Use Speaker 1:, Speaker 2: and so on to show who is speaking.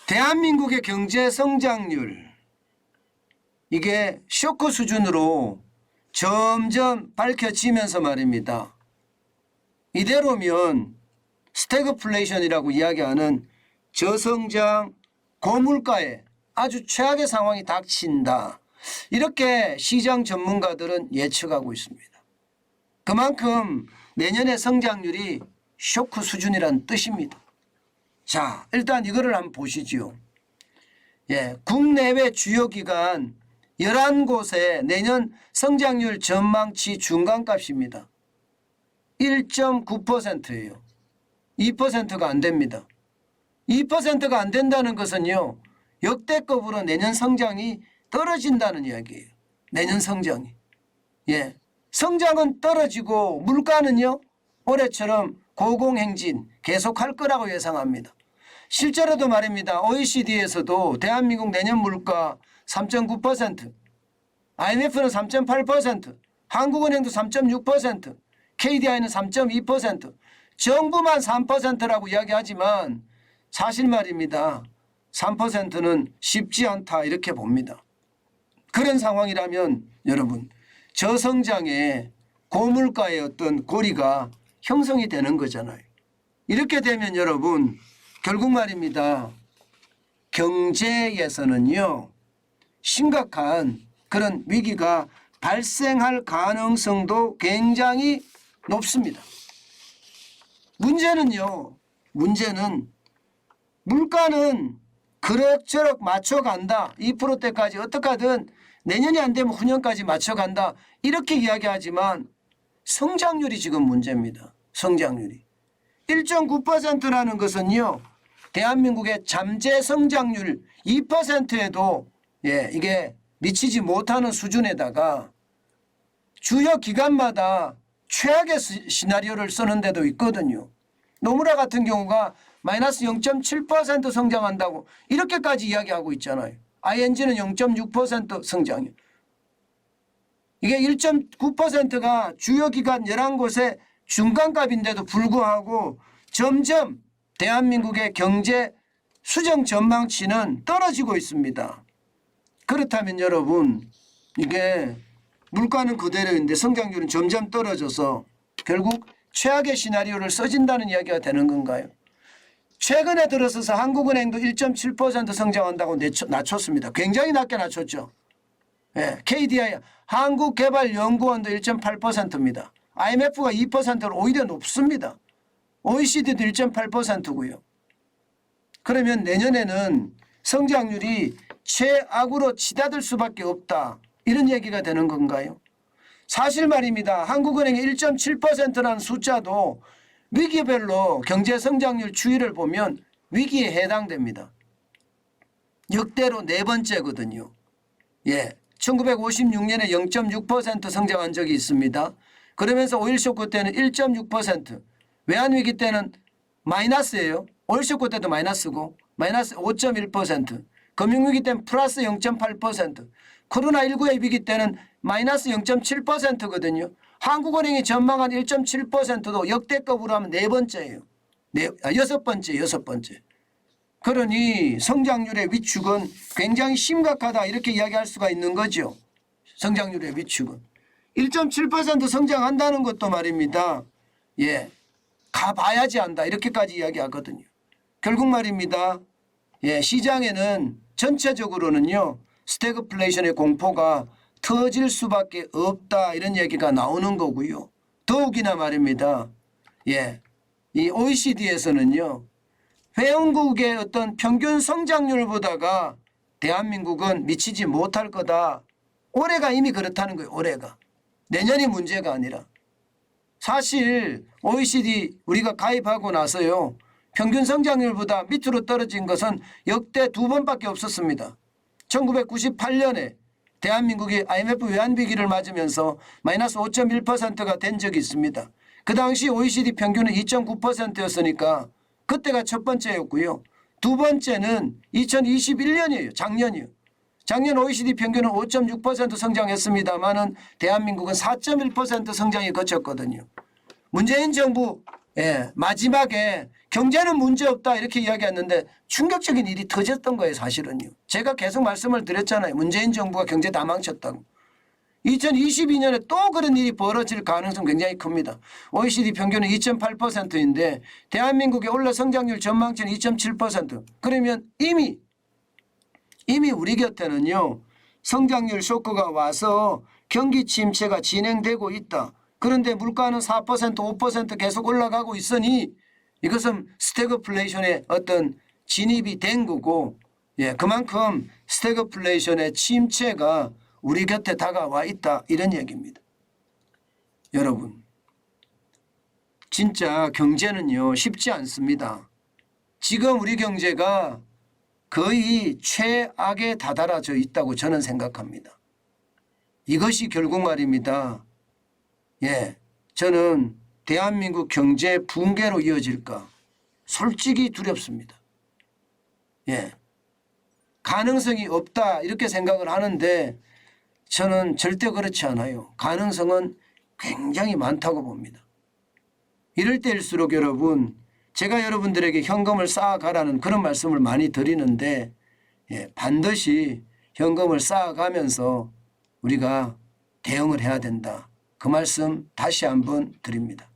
Speaker 1: 대한민국의 경제 성장률 이게 쇼크 수준으로 점점 밝혀지면서 말입니다. 이대로면 스태그플레이션이라고 이야기하는 저성장 고물가에 아주 최악의 상황이 닥친다. 이렇게 시장 전문가들은 예측하고 있습니다. 그만큼 내년의 성장률이 쇼크 수준이라는 뜻입니다. 자, 일단 이거를 한번 보시죠. 국내외 주요 기관 11곳의 내년 성장률 전망치 중간값입니다. 1.9%예요. 2%가 안 됩니다. 2%가 안 된다는 것은요, 역대급으로 내년 성장이 떨어진다는 이야기예요. 내년 성장이. 성장은 떨어지고 물가는요, 올해처럼 고공행진 계속할 거라고 예상합니다. 실제로도 말입니다. OECD에서도 대한민국 내년 물가 3.9%, IMF는 3.8%, 한국은행도 3.6%, KDI는 3.2%, 정부만 3%라고 이야기하지만 사실 말입니다. 3%는 쉽지 않다 이렇게 봅니다. 그런 상황이라면 여러분 저성장의 고물가의 어떤 고리가 형성이 되는 거잖아요. 이렇게 되면 여러분 결국 말입니다. 경제에서는요 심각한 그런 위기가 발생할 가능성도 굉장히 높습니다. 문제는 물가는 그럭저럭 맞춰간다. 2%대까지 어떻게 하든 내년이 안 되면 후년까지 맞춰간다. 이렇게 이야기하지만 성장률이 지금 문제입니다. 성장률이. 1.9%라는 것은요. 대한민국의 잠재 성장률 2%에도 이게 미치지 못하는 수준에다가 주요 기간마다 최악의 시나리오를 쓰는 데도 있거든요. 노무라 같은 경우가 마이너스 0.7% 성장한다고 이렇게까지 이야기하고 있잖아요. ING는 0.6% 성장이에요. 이게 1.9%가 주요 기간 11곳의 중간값인데도 불구하고 점점 대한민국의 경제 수정 전망치는 떨어지고 있습니다. 그렇다면 여러분 이게 물가는 그대로인데 성장률은 점점 떨어져서 결국 최악의 시나리오를 써진다는 이야기가 되는 건가요? 최근에 들어서서 한국은행도 1.7% 성장한다고 낮췄습니다. 굉장히 낮게 낮췄죠. KDI 한국개발연구원도 1.8%입니다. IMF가 2%로 오히려 높습니다. OECD도 1.8%고요. 그러면 내년에는 성장률이 최악으로 치닫을 수밖에 없다. 이런 얘기가 되는 건가요? 사실 말입니다. 한국은행의 1.7%라는 숫자도 위기별로 경제성장률 추이를 보면 위기에 해당됩니다. 역대로 네 번째거든요. 1956년에 0.6% 성장한 적이 있습니다. 그러면서 오일 쇼크 때는 1.6%, 외환위기 때는 마이너스예요. 오일 쇼크 때도 마이너스고 마이너스 5.1%, 금융위기 때는 플러스 0.8%, 코로나19의 위기 때는 마이너스 0.7%거든요. 한국은행이 전망한 1.7%도 역대급으로 하면 네 번째예요. 여섯 번째. 그러니 성장률의 위축은 굉장히 심각하다 이렇게 이야기할 수가 있는 거죠. 성장률의 위축은. 1.7% 성장한다는 것도 말입니다. 가봐야지 한다 이렇게까지 이야기하거든요. 결국 말입니다. 시장에는 전체적으로는요. 스태그플레이션의 공포가 터질 수밖에 없다 이런 얘기가 나오는 거고요. 더욱이나 말입니다. 이 OECD에서는요. 회원국의 어떤 평균 성장률보다가 대한민국은 미치지 못할 거다. 올해가 이미 그렇다는 거예요. 올해가. 내년이 문제가 아니라. 사실 OECD 우리가 가입하고 나서요. 평균 성장률보다 밑으로 떨어진 것은 역대 2번밖에 없었습니다. 1998년에 대한민국이 IMF 외환위기를 맞으면서 마이너스 5.1%가 된 적이 있습니다. 그 당시 OECD 평균은 2.9%였으니까 그때가 첫 번째였고요. 두 번째는 2021년이에요. 작년이요. 작년 OECD 평균은 5.6% 성장했습니다마는 대한민국은 4.1% 성장이 거쳤거든요. 문재인 정부 마지막에 경제는 문제없다 이렇게 이야기했는데 충격적인 일이 터졌던 거예요. 사실은요. 제가 계속 말씀을 드렸잖아요. 문재인 정부가 경제 다 망쳤다고. 2022년에 또 그런 일이 벌어질 가능성 굉장히 큽니다. OECD 평균은 2.8%인데 대한민국의 올해 성장률 전망치는 2.7%. 그러면 이미 우리 곁에는요. 성장률 쇼크가 와서 경기 침체가 진행되고 있다. 그런데 물가는 4% 5% 계속 올라가고 있으니 이것은 스태그플레이션의 어떤 진입이 된 거고 예, 그만큼 스태그플레이션의 침체가 우리 곁에 다가와 있다 이런 얘기입니다. 여러분 진짜 경제는요 쉽지 않습니다. 지금 우리 경제가 거의 최악에 다다라져 있다고 저는 생각합니다. 이것이 결국 말입니다. 예, 저는 대한민국 경제 붕괴로 이어질까 솔직히 두렵습니다. 예, 가능성이 없다 이렇게 생각을 하는데 저는 절대 그렇지 않아요. 가능성은 굉장히 많다고 봅니다. 이럴 때일수록 여러분 제가 여러분들에게 현금을 쌓아가라는 그런 말씀을 많이 드리는데 예, 반드시 현금을 쌓아가면서 우리가 대응을 해야 된다. 그 말씀 다시 한번 드립니다.